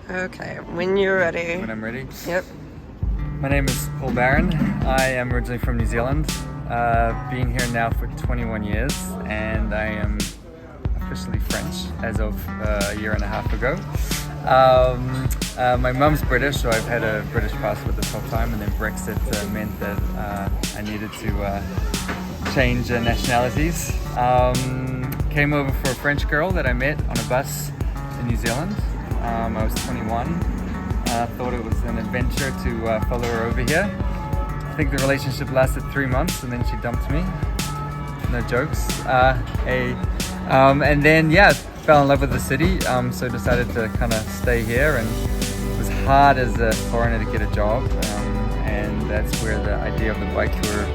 Okay, when you're ready. When I'm ready. Yep. My name is Paul Barron. I am originally from New Zealand. Been here now for 21 years, and I am officially French as of a year and a half ago. My mum's British, so I've had a British passport this whole time, and then Brexit meant that I needed to change nationalities. Came over for a French girl that I met on a bus in New Zealand. I was 21. Thought it was an adventure to follow her over here. I think the relationship lasted 3 months, and then she dumped me. No jokes. And then fell in love with the city. So decided to kind of stay here, and it was hard as a foreigner to get a job. And that's where the idea of the bike tour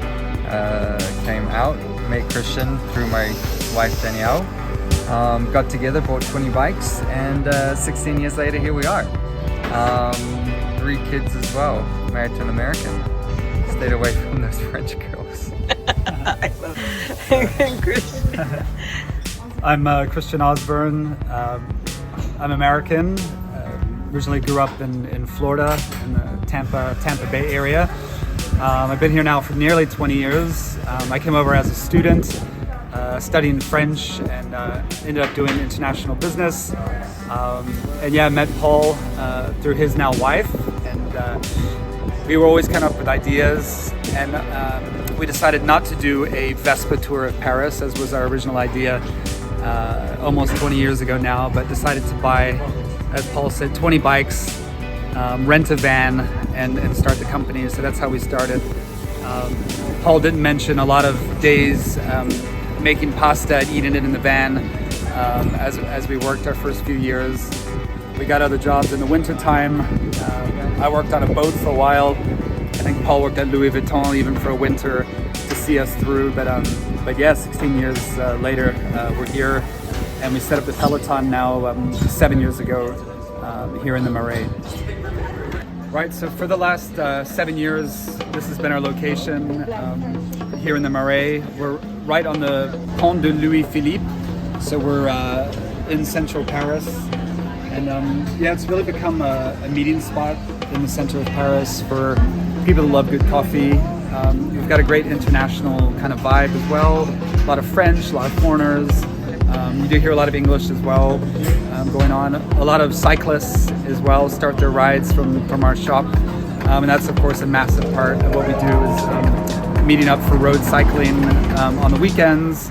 came out. Met Christian through my wife Danielle. Got together, bought 20 bikes, and 16 years later, here we are. 3 kids as well, married to an American. Stayed away from those French girls. I love Christian. I'm Christian Osborne. I'm American. Originally grew up in Florida, in the Tampa Bay area. I've been here now for nearly 20 years. I came over as a student, studying French, and ended up doing international business. I met Paul through his now wife, and we were always kind of up with ideas, and we decided not to do a Vespa tour of Paris, as was our original idea almost 20 years ago now, but decided to buy, as Paul said, 20 bikes, rent a van, and start the company. So that's how we started. Paul didn't mention a lot of days making pasta and eating it in the van as we worked our first few years. We got other jobs in the winter time. I worked on a boat for a while. I think Paul worked at Louis Vuitton even for a winter to see us through. But 16 years later, we're here, and we set up the Peloton now 7 years ago here in the Marais. Right, so for the last 7 years, this has been our location here in the Marais. We're right on the Pont de Louis Philippe, so we're in central Paris. And it's really become a meeting spot in the center of Paris for people who love good coffee. We've got a great international kind of vibe as well. A lot of French, a lot of foreigners. You do hear a lot of English as well going on. A lot of cyclists as well start their rides from our shop. And that's, of course, a massive part of what we do is meeting up for road cycling on the weekends.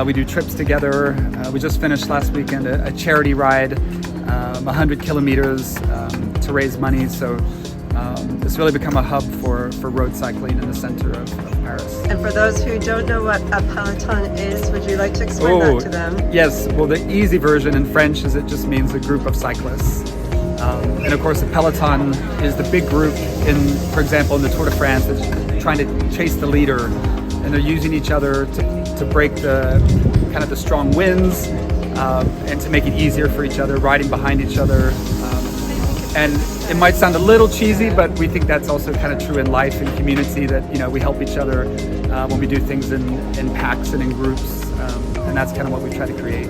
We do trips together. We just finished last weekend a charity ride, 100 kilometers to raise money. So it's really become a hub for road cycling in the center of Paris. And for those who don't know what a Peloton is, would you like to explain that to them? Yes, well, the easy version in French is it just means a group of cyclists. And of course, the Peloton is the big group for example, in the Tour de France that's trying to chase the leader, and they're using each other to break the strong winds and to make it easier for each other, riding behind each other. And it might sound a little cheesy, but we think that's also kind of true in life and community, that we help each other when we do things in packs and in groups, and that's kind of what we try to create.